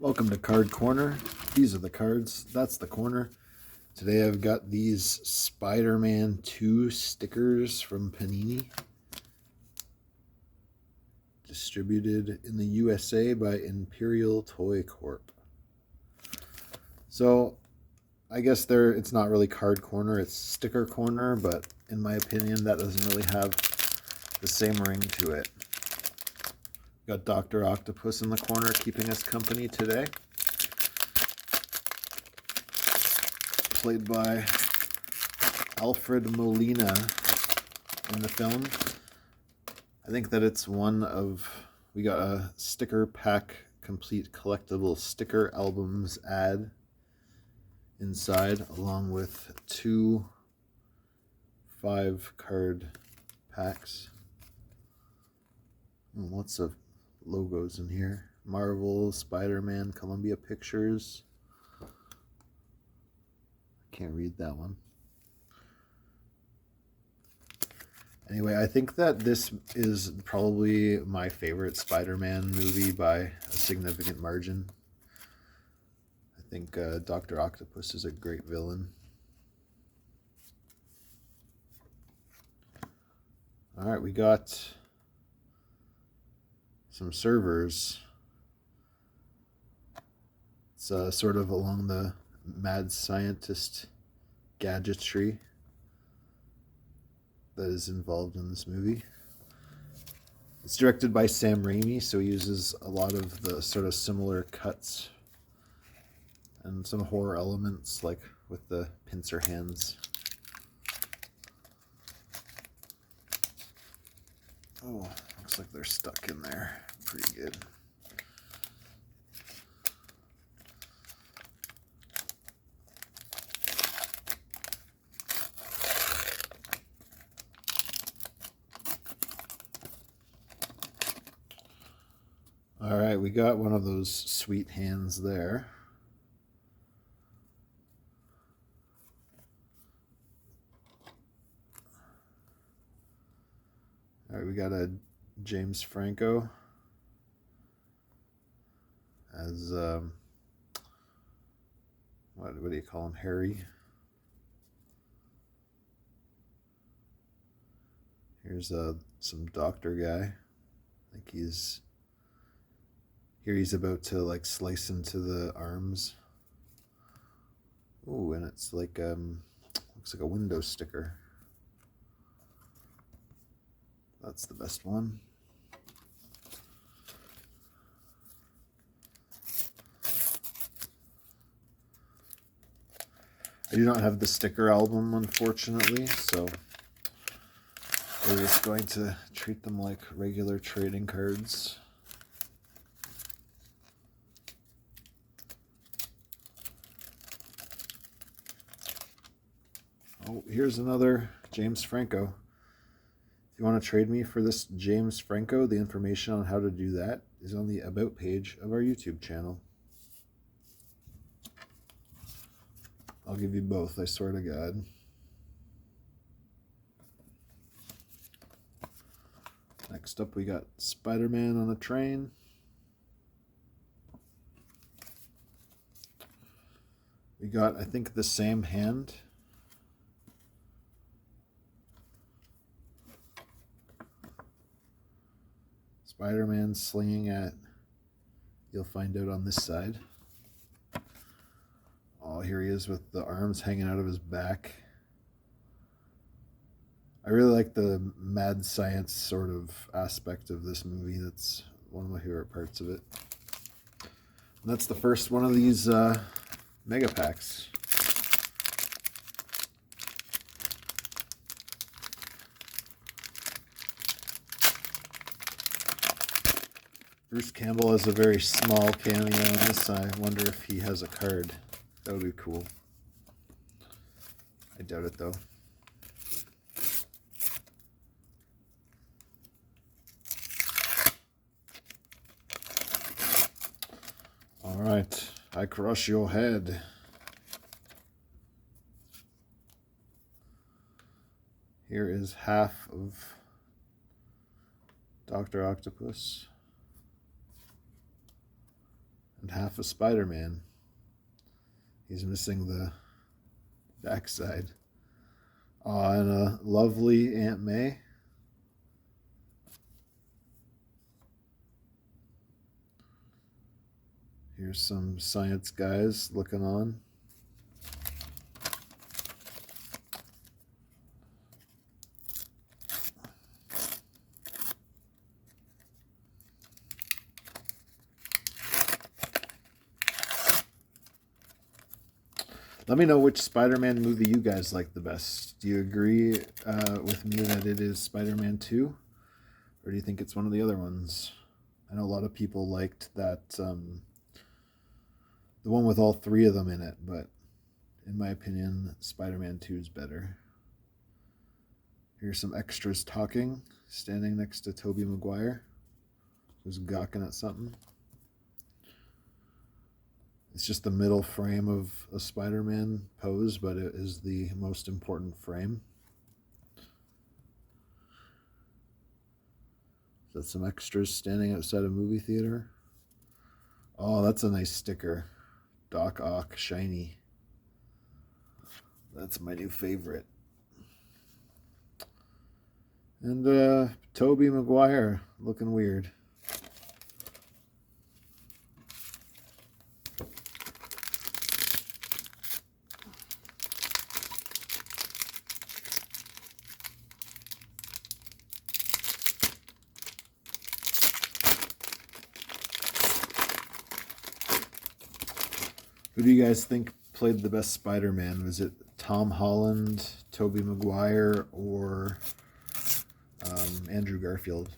Welcome to Card Corner. These are the cards. That's the corner. Today I've got these Spider-Man 2 stickers from Panini. Distributed in the USA by Imperial Toy Corp. So I guess it's not really Card Corner, it's Sticker Corner, but in my opinion that doesn't really have the same ring to it. Got Dr. Octopus in the corner keeping us company today. Played by Alfred Molina in the film. I think that it's we got a sticker pack complete collectible sticker albums ad inside, along with 2 5-card packs. And lots of logos in here. Marvel, Spider-Man, Columbia Pictures. I can't read that one. Anyway, I think that this is probably my favorite Spider-Man movie by a significant margin. I think Dr. Octopus is a great villain. Alright, we got some servers. It's sort of along the mad scientist gadgetry that is involved in this movie. It's directed by Sam Raimi, so he uses a lot of the sort of similar cuts and some horror elements, like with the pincer hands. Oh, looks like they're stuck in there. Pretty good. All right, we got one of those sweet hands there. All right, we got a James Franco as what do you call him? Harry. Here's some doctor guy. I think he's about to like slice into the arms. Oh, and it's like looks like a window sticker. That's the best one. I do not have the sticker album, unfortunately, so we're just going to treat them like regular trading cards. Oh, here's another James Franco. If you want to trade me for this James Franco, the information on how to do that is on the About page of our YouTube channel. I'll give you both, I swear to God. Next up, we got Spider-Man on a train. We got, I think, the same hand. Spider-Man slinging at, you'll find out on this side. Oh, here he is with the arms hanging out of his back. I really like the mad science sort of aspect of this movie. That's one of my favorite parts of it. And that's the first one of these mega packs. Bruce Campbell has a very small cameo in this. I wonder if he has a card. That would be cool. I doubt it, though. All right, I crush your head. Here is half of Dr. Octopus. and half a Spider-Man. He's missing the backside. And a lovely Aunt May. Here's some science guys looking on. Let me know which Spider-Man movie you guys like the best. Do you agree with me that it is Spider-Man 2? Or do you think it's one of the other ones? I know a lot of people liked that, the one with all three of them in it, but in my opinion, Spider-Man 2 is better. Here's some extras talking, standing next to Tobey Maguire, who's gawking at something. It's just the middle frame of a Spider-Man pose, but it is the most important frame. That's some extras standing outside a movie theater. Oh, that's a nice sticker. Doc Ock, shiny. That's my new favorite. And Tobey Maguire looking weird. Who do you guys think played the best Spider-Man? Was it Tom Holland, Tobey Maguire, or Andrew Garfield?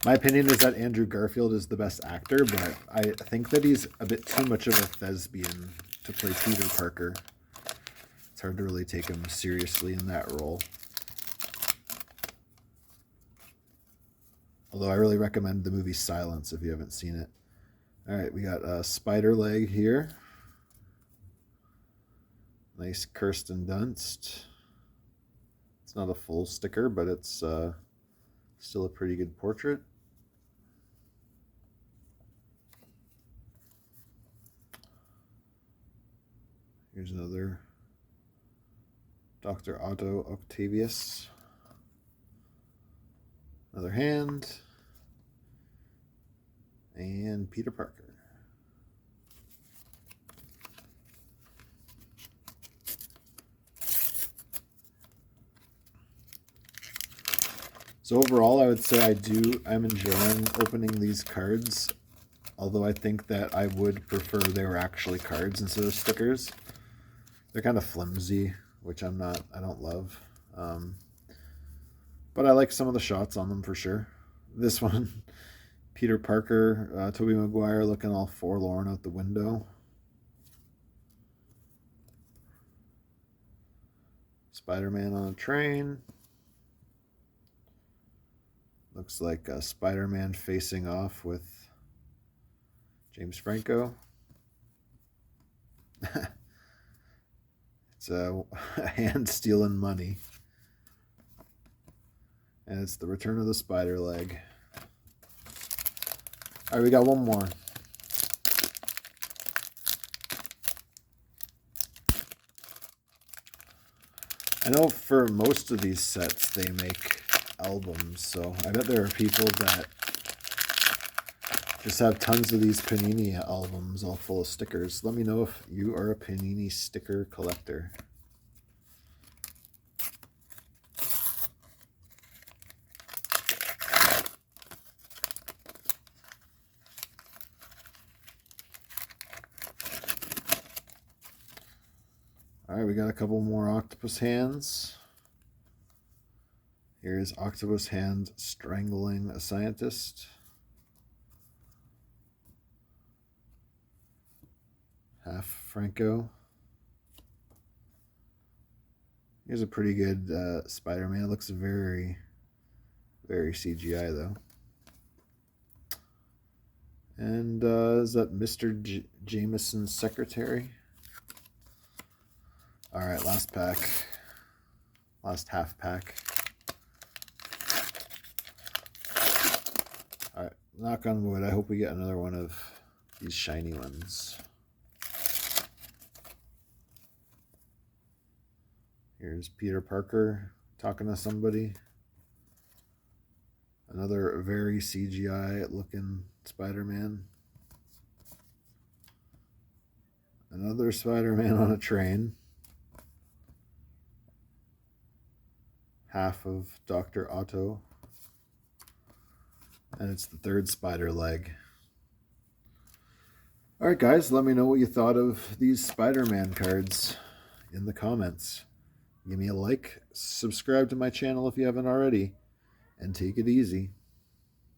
My opinion is that Andrew Garfield is the best actor, but I think that he's a bit too much of a thespian to play Peter Parker. It's hard to really take him seriously in that role. Although I really recommend the movie Silence if you haven't seen it. All right, we got a spider leg here. Nice Kirsten Dunst. It's not a full sticker, but it's still a pretty good portrait. Here's another Dr. Otto Octavius. Another hand. And Peter Parker. So overall, I would say I'm enjoying opening these cards, although I think that I would prefer they were actually cards instead of stickers. They're kind of flimsy, which I don't love. But I like some of the shots on them for sure. This one, Peter Parker, Tobey Maguire looking all forlorn out the window. Spider-Man on a train. Looks like Spider-Man facing off with James Franco. It's a hand stealing money. And it's the return of the spider leg. All right, we got one more. I know for most of these sets they make albums, so I bet there are people that just have tons of these Panini albums all full of stickers. Let me know if you are a Panini sticker collector. All right, we got a couple more octopus hands. Here's octopus hand strangling a scientist. Half Franco. Here's a pretty good Spider-Man. It looks very, very CGI though. And is that Mr. Jameson's secretary? All right, last pack. Last half pack. All right, knock on wood. I hope we get another one of these shiny ones. Here's Peter Parker talking to somebody. Another very CGI looking Spider-Man. Another Spider-Man on a train. Half of Dr. Otto. And it's the third spider leg. Alright guys, let me know what you thought of these Spider-Man cards in the comments. Give me a like, subscribe to my channel if you haven't already, and take it easy.